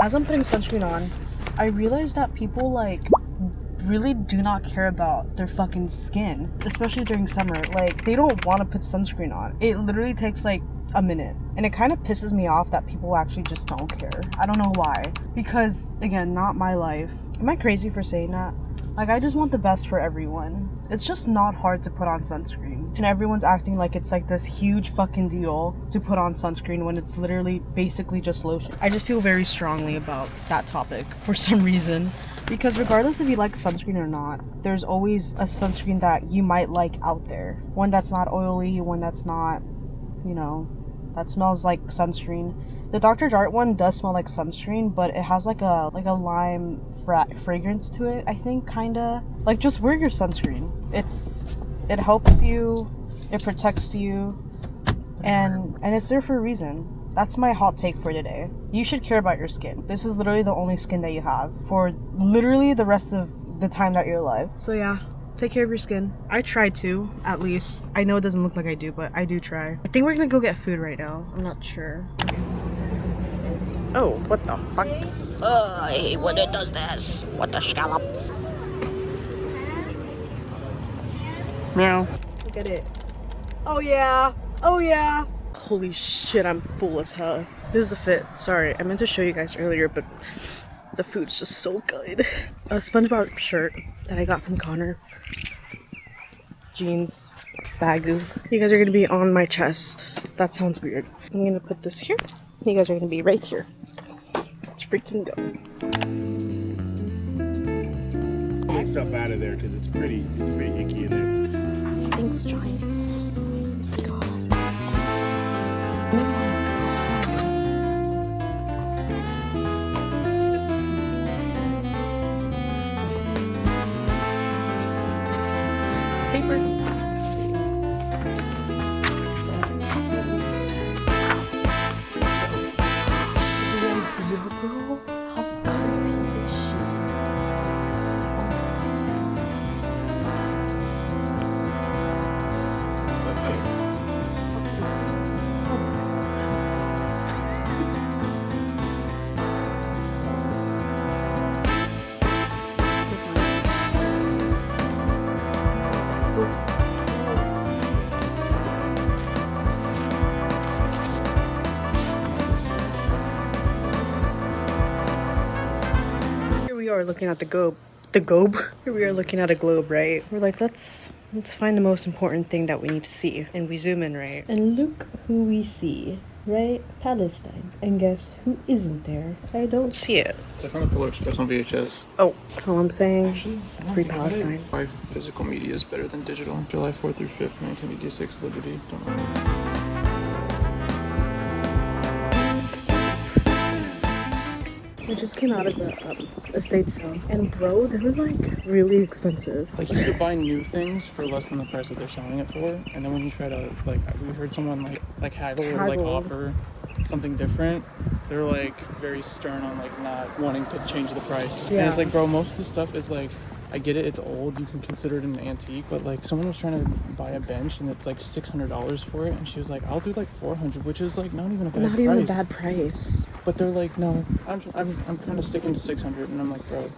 As I'm putting sunscreen on, I realized that people like really do not care about their fucking skin, especially during summer. Like, they don't want to put sunscreen on. It literally takes like a minute, and it kind of pisses me off that people actually just don't care. I don't know why, because again, not my life. Am I crazy for saying that? Like, I just want the best for everyone. It's just not hard to put on sunscreen, and everyone's acting like it's like this huge fucking deal to put on sunscreen when it's literally basically just lotion. I just feel very strongly about that topic for some reason. Because regardless if you like sunscreen or not, there's always a sunscreen that you might like out there. One that's not oily, one that's not, you know, that smells like sunscreen. The Dr. Jart one does smell like sunscreen, but it has like a lime fragrance to it, I think, kinda. Like, just wear your sunscreen. It helps you, it protects you, and it's there for a reason. That's my hot take for today. You should care about your skin. This is literally the only skin that you have for literally the rest of the time that you're alive. So yeah, take care of your skin. I try to, at least. I know it doesn't look like I do, but I do try. I think we're gonna go get food right now. I'm not sure. Oh, what the fuck? I hate when it does this. What the scallop? Meow. Look at it. Oh yeah. Oh yeah. Holy shit, I'm full as hell. This is the fit. Sorry, I meant to show you guys earlier, but the food's just so good. A SpongeBob shirt that I got from Connor. Jeans. Bagu. You guys are gonna be on my chest. That sounds weird. I'm gonna put this here. You guys are gonna be right here. Let's freaking go. Take stuff out of there because it's pretty icky in there. Thanks, Giants. We are looking at the globe. Here we are looking at a globe, right? We're like, let's find the most important thing that we need to see, and we zoom in, right? And look who we see, right? Palestine. And guess who isn't there? I don't see it. It's from the Polar Express on VHS. Oh, all I'm saying, free Palestine. Why physical media is better than digital. July 4th through 5th, 1986, Liberty. Don't know. We just came out of the estate sale, and bro, they were like really expensive. Like, you could buy new things for less than the price that they're selling it for, and then when you try to, like, we heard someone like haggle or like offer something different, they're like very stern on like not wanting to change the price. Yeah. And it's like, bro, most of the stuff is like, I get it, it's old, you can consider it an antique, but like someone was trying to buy a bench and it's like $600 for it, and she was like, I'll do like $400, which is like not even a bad price. Not even a bad price. But they're like, no, I'm kind of sticking to 600, and I'm like, bro,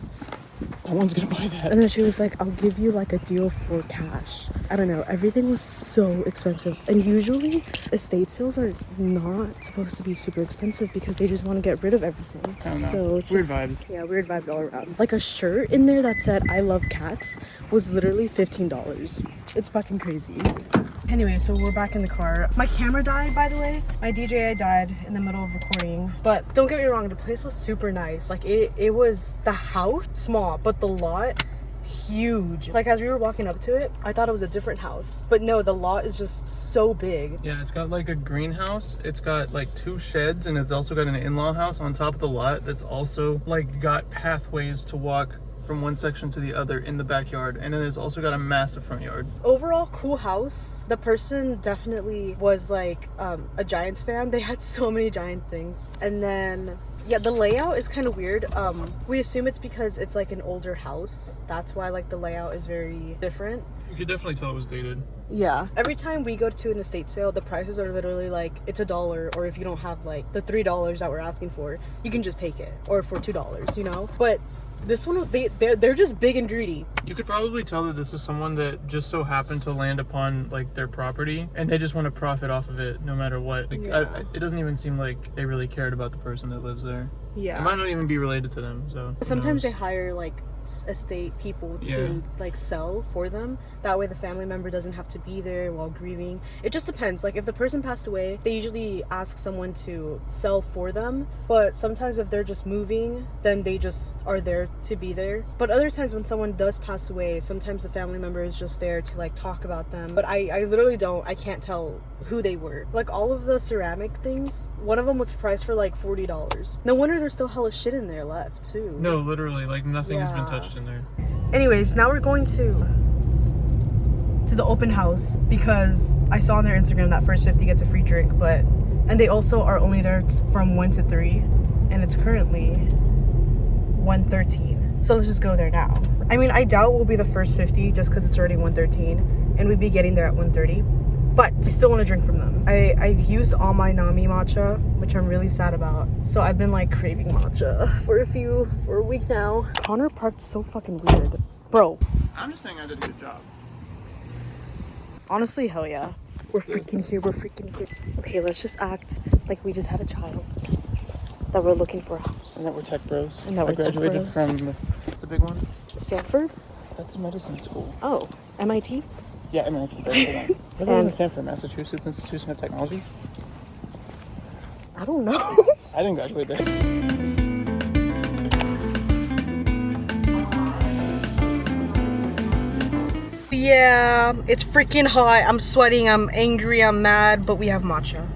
no one's gonna buy that. And then she was like, I'll give you like a deal for cash. I don't know, everything was so expensive. And usually estate sales are not supposed to be super expensive because they just want to get rid of everything. I don't know. So it's Weird just, vibes. Yeah, weird vibes all around. Like a shirt in there that said I love cats was literally $15. It's fucking crazy. Anyway, so we're back in the car. My camera died, by the way. My DJI died in the middle of recording. But don't get me wrong, the place was super nice. Like, it was the house, small, but the lot, huge. Like, as we were walking up to it, I thought it was a different house. But no, the lot is just so big. Yeah, it's got like a greenhouse. It's got like 2 sheds, and it's also got an in-law house on top of the lot that's also like got pathways to walk from one section to the other in the backyard, and then it's also got a massive front yard. Overall, cool house. The person definitely was like a Giants fan. They had so many Giant things. And then Yeah, the layout is kind of weird. We assume it's because it's like an older house. That's why like the layout is very different. You could definitely tell it was dated. Yeah. Every time we go to an estate sale, the prices are literally like, it's $1, or if you don't have like the $3 that we're asking for, you can just take it, or for $2, you know? But this one, they're just big and greedy. You could probably tell that this is someone that just so happened to land upon like their property and they just want to profit off of it no matter what. Like, Yeah. it doesn't even seem like they really cared about the person that lives there. Yeah. It might not even be related to them, so who Sometimes they knows? hire like estate people to like sell for them. That way the family member doesn't have to be there while grieving. It just depends. Like if the person passed away, they usually ask someone to sell for them. But sometimes if they're just moving, then they just are there to be there. But other times when someone does pass away, sometimes the family member is just there to like talk about them. But I literally I can't tell who they were. Like all of the ceramic things, one of them was priced for like $40. No wonder there's still hella shit in there left too. No, literally, like nothing has been Yeah. touched in there. Anyways, now we're going to the open house because I saw on their Instagram that first 50 gets a free drink, and they also are only there from 1 to 3, and it's currently 1:13. So let's just go there now. I mean, I doubt we'll be the first 50 just because it's already 1:13 and we'd be getting there at 1:30. But I still want to drink from them. I've used all my Nami matcha, which I'm really sad about. So I've been like craving matcha for a week now. Connor parked so fucking weird. Bro, I'm just saying I did a good job. honestly, hell yeah. We're freaking here, Okay, let's just act like we just had a child. That we're looking for a house. And that we're tech bros. And that we're I graduated tech bros. from the big one. Stanford? That's medicine school. Oh, MIT? Yeah, I mean, that's the big one. What does it stand for? Massachusetts Institution of Technology? I don't know. I didn't graduate there. Yeah, it's freaking hot. I'm sweating, I'm angry, I'm mad, but we have matcha.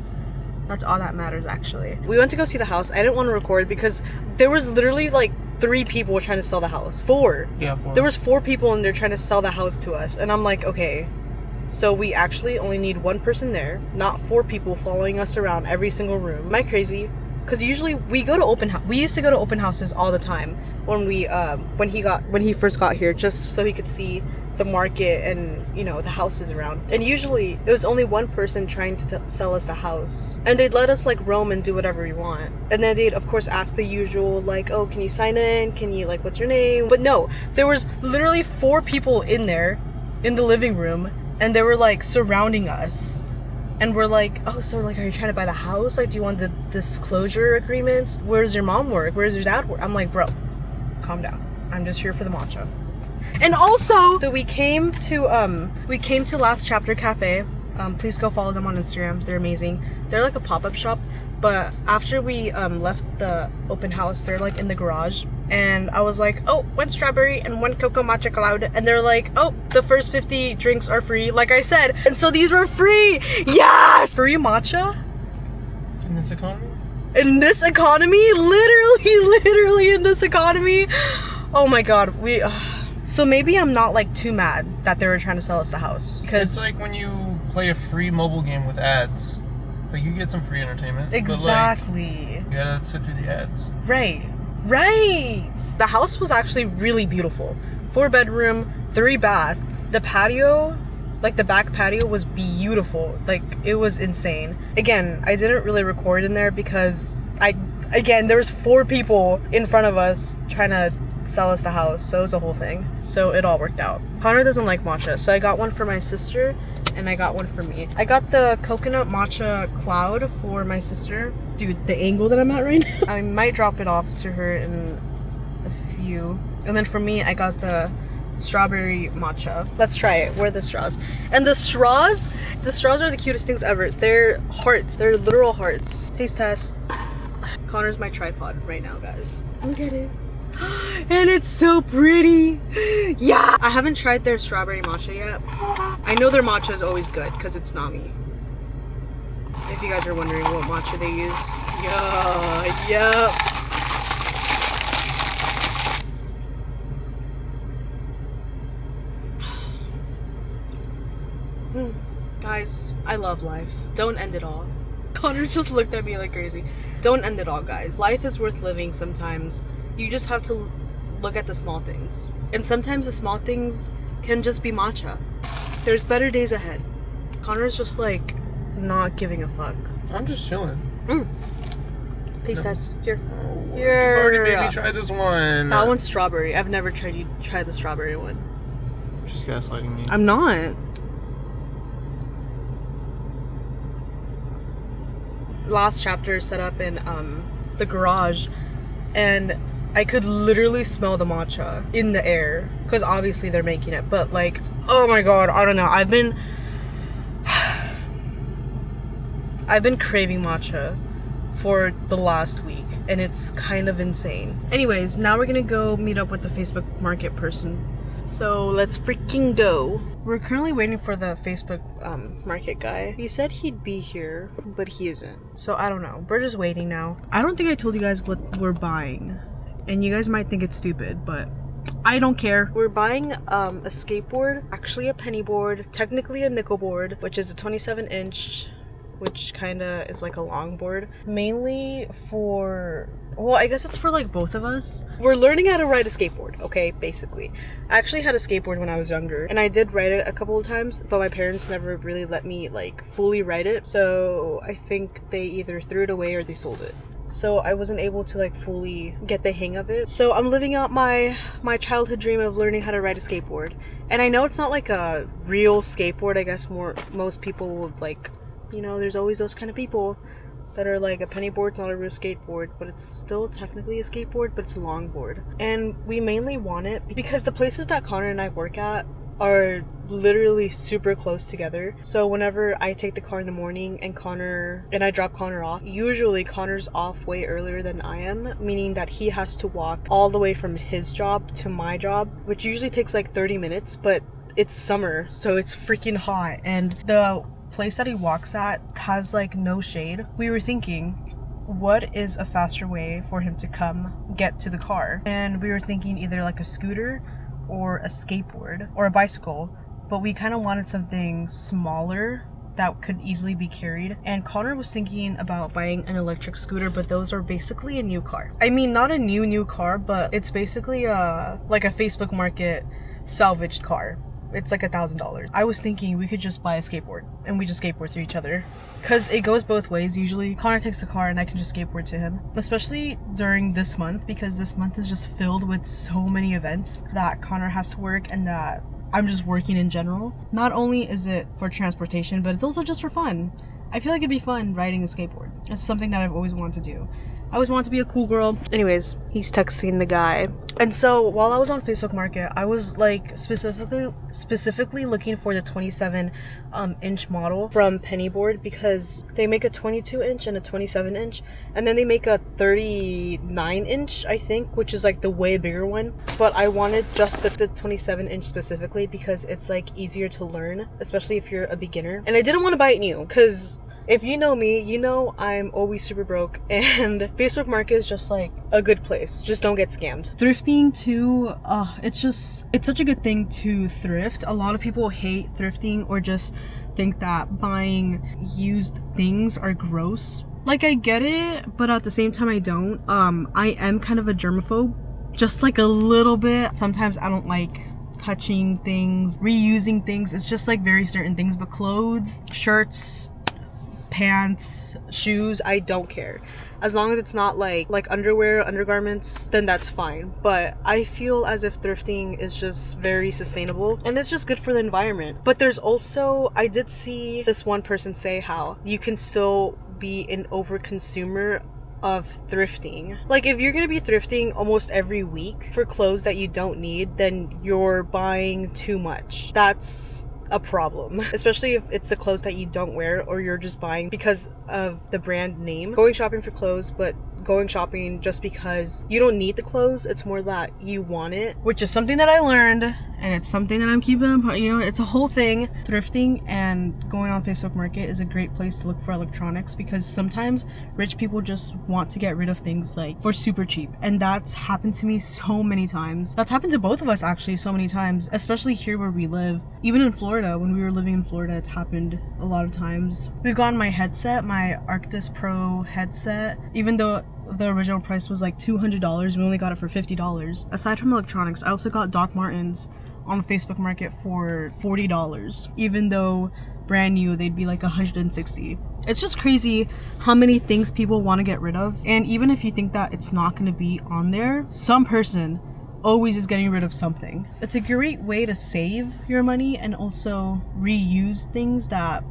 That's all that matters, actually. We went to go see the house. I didn't want to record because there was literally like 3 people trying to sell the house. 4. Yeah, 4. There was 4 people in there trying to sell the house to us. And I'm like, okay, so we actually only need 1 person there, not 4 people following us around every single room. Am I crazy? Because usually we go to open house. We used to go to open houses all the time when he first got here, just so he could see the market and, you know, the houses around. And usually it was only 1 person trying to sell us the house, and they'd let us like roam and do whatever we want. And then they'd of course ask the usual, like, oh, can you sign in, can you, like, what's your name? But no, there was literally 4 people in there in the living room, and they were like surrounding us, and we're like, oh, so like, are you trying to buy the house? Like, do you want the disclosure agreements? Where does your mom work? Where does your dad work? I'm like, bro, calm down, I'm just here for the matcha. And also, so we came to Last Chapter Cafe. Please go follow them on Instagram. They're amazing. They're like a pop-up shop, but after we left the open house, they're like in the garage, and I was like, oh, 1 strawberry and 1 cocoa matcha cloud, and they're like, oh, the first 50 drinks are free, like I said. And so these were free. Yes, free matcha In this economy? in this economy, literally in this economy. Oh my god, so maybe I'm not like too mad that they were trying to sell us the house, because It's like when you play a free mobile game with ads. Like, you get some free entertainment. exactly. But, like, you gotta sit through the ads. Right. The house was actually really beautiful. 4-bedroom, 3 bath. The patio, like the back patio, was beautiful. Like, it was insane. Again, I didn't really record in there because there was 4 people in front of us trying to sell us the house, so it was a whole thing. So it all worked out. Connor doesn't like matcha, so I got one for my sister and I got one for me. I got the coconut matcha cloud for my sister. Dude, the angle that I'm at right now. I might drop it off to her in a few. And then for me, I got the strawberry matcha. Let's try it. Where are the straws? And the straws are the cutest things ever. They're hearts. They're literal hearts. Taste test. Connor's my tripod right now, guys. Look at it. And it's so pretty. Yeah. I haven't tried their strawberry matcha yet. I know their matcha is always good because it's Nami. If you guys are wondering what matcha they use. Yeah. Guys, I love life. Don't end it all. Connor just looked at me like crazy. Don't end it all, guys. Life is worth living sometimes. You just have to look at the small things. And sometimes the small things can just be matcha. There's better days ahead. Connor's just like not giving a fuck. I'm just chilling. Taste test. Here. You already made me try this one. That one's strawberry. I've never tried you try the strawberry one. Just gaslighting me. I'm not. Last chapter set up in the garage, and I could literally smell the matcha in the air because obviously they're making it, but like, oh my god, I don't know. I've been craving matcha for the last week, and it's kind of insane. Anyways, now we're gonna go meet up with the Facebook Market person. So let's freaking go. We're currently waiting for the Facebook Market guy. He said he'd be here, but he isn't. So I don't know. We're just waiting now. I don't think I told you guys what we're buying, and you guys might think it's stupid, but I don't care. We're buying a skateboard, actually a penny board, technically a nickel board, which is a 27-inch, which kind of is like a long board. Mainly for, well, I guess it's for like both of us. We're learning how to ride a skateboard, okay, basically. I actually had a skateboard when I was younger, and I did ride it a couple of times, but my parents never really let me like fully ride it. So I think they either threw it away or they sold it. So I wasn't able to like fully get the hang of it. So I'm living out my childhood dream of learning how to ride a skateboard. And I know it's not like a real skateboard. I guess most people would like, you know, there's always those kind of people that are like, a penny board's not a real skateboard, but it's still technically a skateboard, but it's a longboard. And we mainly want it because the places that Connor and I work at are literally super close together. So whenever I take the car in the morning and I drop Connor off, usually Connor's off way earlier than I am, meaning that he has to walk all the way from his job to my job, which usually takes like 30 minutes, but it's summer, so it's freaking hot. And the place that he walks at has like no shade. We were thinking, what is a faster way for him to come get to the car? And we were thinking either like a scooter or a skateboard or a bicycle, but we kind of wanted something smaller that could easily be carried. And Connor was thinking about buying an electric scooter, but those are basically a new car. I mean, not a new car, but it's basically like a Facebook Market salvaged car. It's like $1,000. I was thinking we could just buy a skateboard and we just skateboard to each other, because it goes both ways. Usually Connor takes the car and I can just skateboard to him, especially during this month, because this month is just filled with so many events that Connor has to work and that I'm just working in general. Not only is it for transportation, but it's also just for fun. I feel like it'd be fun riding a skateboard. It's something that I've always wanted to do. I always wanted to be a cool girl. Anyways, he's texting the guy. And so while I was on Facebook Market, I was like specifically looking for the 27-inch model from Pennyboard, because they make a 22-inch and a 27-inch, and then they make a 39-inch, I think, which is like the way bigger one. But I wanted just the 27-inch specifically because it's like easier to learn, especially if you're a beginner. And I didn't want to buy it new, because if you know me, you know I'm always super broke, and Facebook Market is just like a good place. Just don't get scammed. Thrifting too, it's such a good thing to thrift. A lot of people hate thrifting or just think that buying used things are gross. Like, I get it, but at the same time I don't. I am kind of a germaphobe, just like a little bit. Sometimes I don't like touching things, reusing things. It's just like very certain things, but clothes, shirts, pants, shoes, I don't care. As long as it's not like underwear, undergarments, then that's fine. But I feel as if thrifting is just very sustainable and it's just good for the environment. But there's also, I did see this one person say how you can still be an overconsumer of thrifting. Like, if you're gonna be thrifting almost every week for clothes that you don't need, then you're buying too much. That's a problem, especially if it's the clothes that you don't wear or you're just buying because of the brand name. Going shopping for clothes but going shopping just because you don't need the clothes. It's more that you want it, which is something that I learned, and it's something that I'm keeping, you know, it's a whole thing. Thrifting and going on Facebook Market is a great place to look for electronics, because sometimes rich people just want to get rid of things like for super cheap, and that's happened to me so many times. That's happened to both of us actually so many times, especially here where we live. Even in Florida, when we were living in Florida, it's happened a lot of times. We've gotten my headset, my Arctis Pro headset, even though the original price was like $200, we only got it for $50. Aside from electronics, I also got Doc Martens on Facebook Market for $40, even though brand new they'd be like $160. It's just crazy how many things people want to get rid of, and even if you think that it's not going to be on there, some person always is getting rid of something. It's a great way to save your money and also reuse things that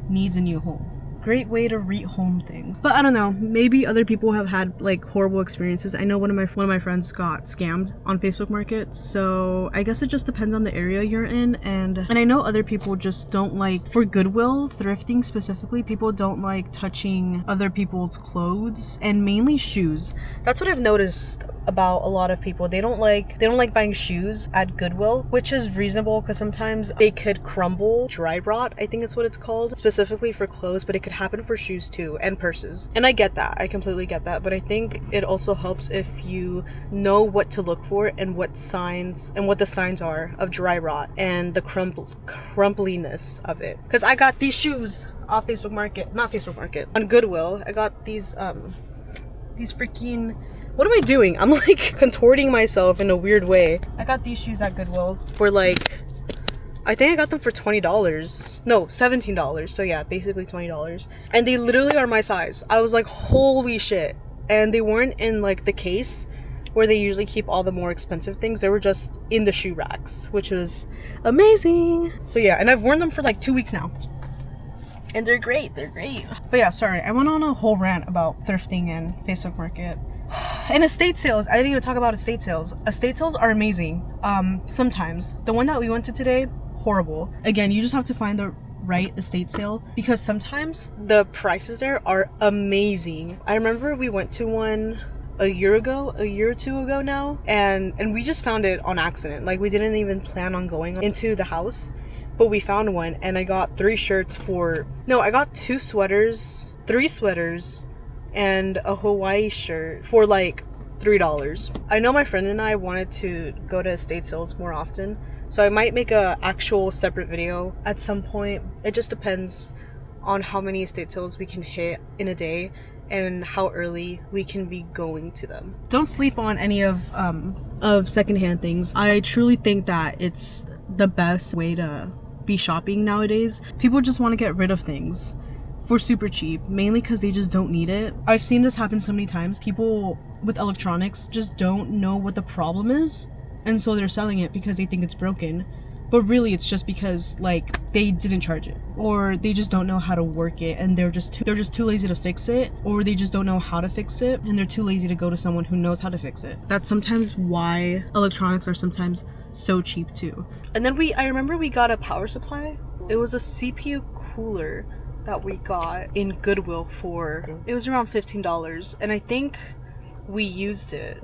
needs a new home. Great way to rehome things. But I don't know, maybe other people have had like horrible experiences. I know one of my friends got scammed on Facebook Market, so I guess it just depends on the area you're in. And I know other people just don't like, for Goodwill, thrifting specifically, people don't like touching other people's clothes, and mainly shoes. That's what I've noticed about a lot of people. They don't like buying shoes at Goodwill, which is reasonable because sometimes they could crumble, dry rot, I think it's what it's called, specifically for clothes, but it could happen for shoes too, and purses. And I get that, I completely get that, but I think it also helps if you know what to look for and what the signs are of dry rot and the crumpliness of it. Because I got these shoes off Facebook Market, not Facebook Market, on Goodwill. I got these freaking, what am I doing? I'm like contorting myself in a weird way. I got these shoes at Goodwill for like, I think I got them for $20. No, $17. So yeah, basically $20. And they literally are my size. I was like, holy shit. And they weren't in like the case where they usually keep all the more expensive things. They were just in the shoe racks, which was amazing. So yeah, and I've worn them for like 2 weeks now. And they're great, But yeah, sorry, I went on a whole rant about thrifting and Facebook Market. And estate sales, I didn't even talk about estate sales. Estate sales are amazing. Sometimes. The one that we went to today, horrible. Again, you just have to find the right estate sale, because sometimes the prices there are amazing. I remember we went to one a year or two ago now, and we just found it on accident. Like, we didn't even plan on going into the house, but we found one, and I got I got 2 sweaters, 3 sweaters, and a Hawaii shirt for like $3. I know my friend and I wanted to go to estate sales more often, so I might make a actual separate video at some point. It just depends on how many estate sales we can hit in a day and how early we can be going to them. Don't sleep on any of secondhand things. I truly think that it's the best way to be shopping nowadays. People just want to get rid of things for super cheap, mainly because they just don't need it. I've seen this happen so many times. People with electronics just don't know what the problem is, and so they're selling it because they think it's broken, but really it's just because like they didn't charge it, or they just don't know how to work it, and they're just too lazy to fix it, or they just don't know how to fix it and they're too lazy to go to someone who knows how to fix it. That's sometimes why electronics are sometimes so cheap too. And then I remember we got a power supply. It was a CPU cooler that we got in Goodwill it was around $15, and I think we used it.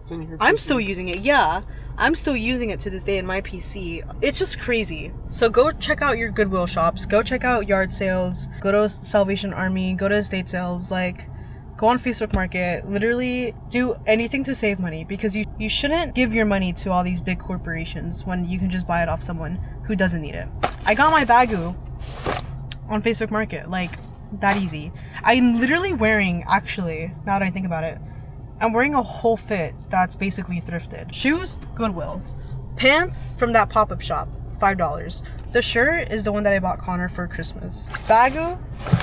It's in your I'm PC. still using it. Yeah, I'm still using it to this day in my PC. It's just crazy. So go check out your Goodwill shops, go check out yard sales, go to Salvation Army, go to estate sales, like go on Facebook Market, literally do anything to save money, because you shouldn't give your money to all these big corporations when you can just buy it off someone who doesn't need it. I got my Bagu on Facebook Market, like that easy. I'm literally wearing, actually, now that I think about it, I'm wearing a whole fit that's basically thrifted. Shoes, Goodwill. Pants from that pop-up shop, $5. The shirt is the one that I bought Connor for Christmas. Bagu,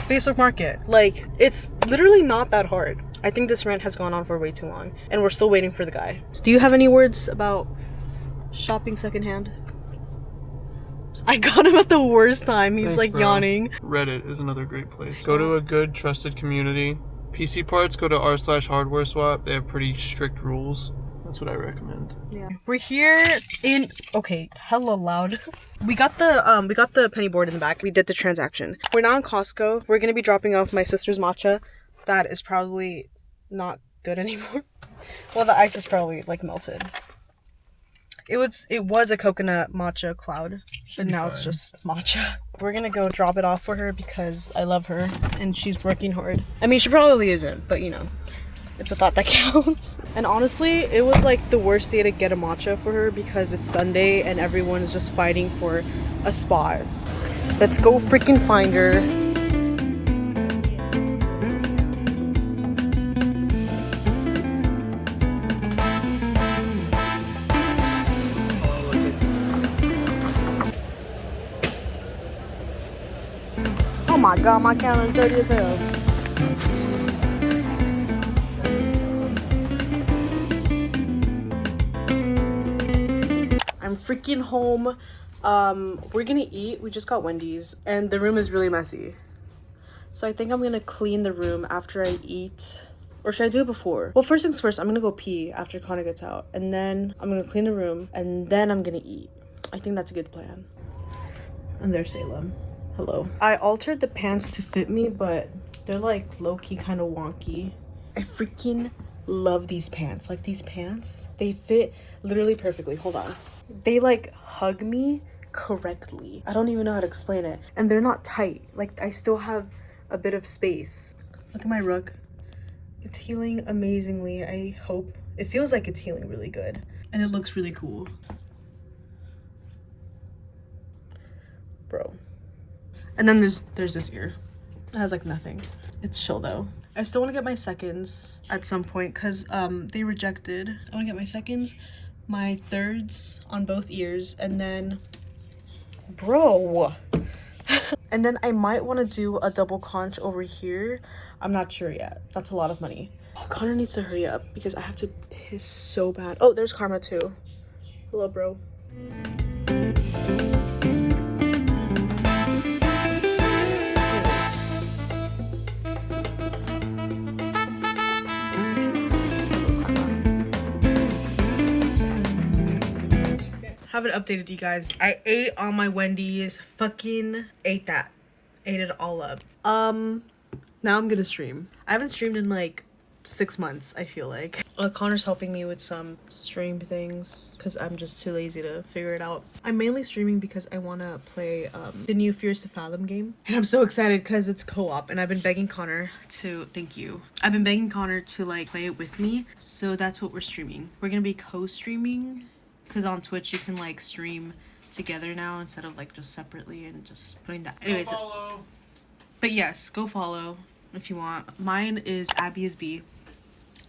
Facebook Market. Like, it's literally not that hard. I think this rant has gone on for way too long, and we're still waiting for the guy. Do you have any words about shopping secondhand? I got him at the worst time. He's like, bro, yawning. Reddit is another great place. Go to a good, trusted community. PC parts, go to r/hardware swap. They have pretty strict rules. That's what I recommend. Yeah. We're here in, okay, hella loud. We got the penny board in the back. We did the transaction. We're now in Costco. We're gonna be dropping off my sister's matcha. That is probably not good anymore. Well, the ice is probably like melted. It was a coconut matcha cloud, but now it's just matcha. We're gonna go drop it off for her because I love her and she's working hard. I mean, she probably isn't, but you know, it's a thought that counts. And honestly, it was like the worst day to get a matcha for her because it's Sunday and everyone is just fighting for a spot. Let's go freaking find her. Oh my god, my camera's dirty as hell. I'm freaking home. We're gonna eat. We just got Wendy's and the room is really messy. So I think I'm gonna clean the room after I eat. Or should I do it before? Well, first things first, I'm gonna go pee after Connor gets out. And then I'm gonna clean the room and then I'm gonna eat. I think that's a good plan. And there's Salem. Hello. I altered the pants to fit me, but they're like low-key kind of wonky. I freaking love these pants. Like these pants, they fit literally perfectly. Hold on. They like hug me correctly. I don't even know how to explain it. And they're not tight. Like I still have a bit of space. Look at my rug. It's healing amazingly. I hope. It feels like it's healing really good. And it looks really cool. Bro. And then there's this ear. It has like nothing. It's chill though. I still want to get my seconds at some point because they rejected. I want to get my seconds, my thirds on both ears, and then bro. And then I might want to do a double conch over here. I'm not sure yet. That's a lot of money. Oh, Connor needs to hurry up because I have to piss so bad. Oh, there's Karma too. Hello, bro. Haven't updated you guys. I ate all my Wendy's. Fucking ate that. Ate it all up. Now I'm gonna stream. I haven't streamed in like 6 months, I feel like. Connor's helping me with some stream things because I'm just too lazy to figure it out. I'm mainly streaming because I want to play the new Fears to Fathom game. And I'm so excited because it's co-op and I've been begging Connor to, thank you. I've been begging Connor to like play it with me. So that's what we're streaming. We're gonna be co-streaming because on Twitch you can like stream together now instead of like just separately and just putting that. Anyways, but yes, go follow if you want. Mine is Abby is B.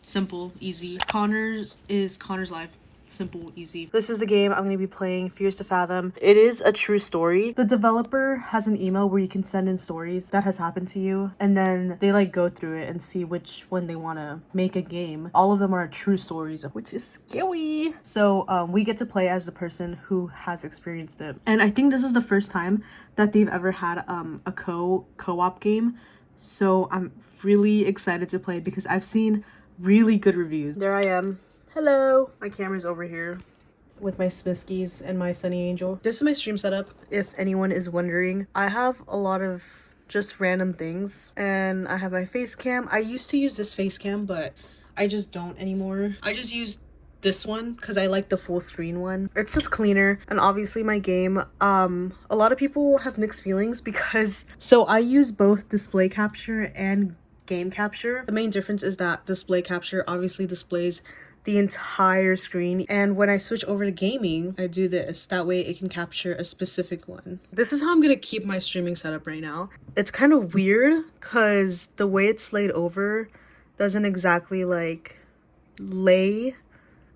Simple, easy. Connor's is Connor's Life. Simple, easy. This is the game I'm going to be playing, Fears to Fathom. It is a true story. The developer has an email where you can send in stories that has happened to you. And then they like go through it and see which one they want to make a game. All of them are true stories, which is scary. So we get to play as the person who has experienced it. And I think this is the first time that they've ever had a co-op game. So I'm really excited to play because I've seen really good reviews. There I am. Hello. My camera's over here with my Smiskies and my Sunny Angel. This is my stream setup, if anyone is wondering. I have a lot of just random things and I have my face cam. I used to use this face cam, but I just don't anymore. I just use this one because I like the full screen one. It's just cleaner. And obviously my game, a lot of people have mixed feelings because so I use both display capture and game capture. The main difference is that display capture obviously displays the entire screen, and when I switch over to gaming I do this. That way it can capture a specific one. This is how I'm gonna keep my streaming setup right now. It's kind of weird because the way it's laid over doesn't exactly like lay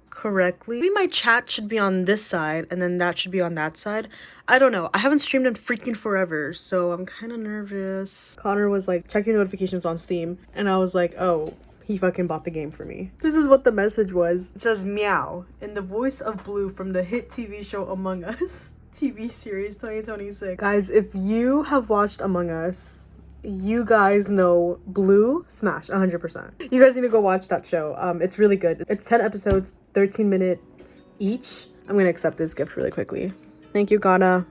correctly. Maybe my chat should be on this side and then that should be on that side. I don't know. I haven't streamed in freaking forever, so I'm kind of nervous. Connor was like, check your notifications on Steam, and I was like, oh, he fucking bought the game for me. This is what the message was. It says, meow, in the voice of Blue from the hit TV show Among Us TV series 2026. Guys, if you have watched Among Us, you guys know Blue smash 100%. You guys need to go watch that show. It's really good. It's 10 episodes, 13 minutes each. I'm gonna accept this gift really quickly. Thank you, Ghana.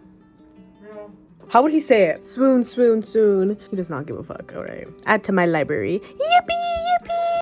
How would he say it? Swoon, swoon, swoon. He does not give a fuck. All right. Add to my library. Yippee, yippee.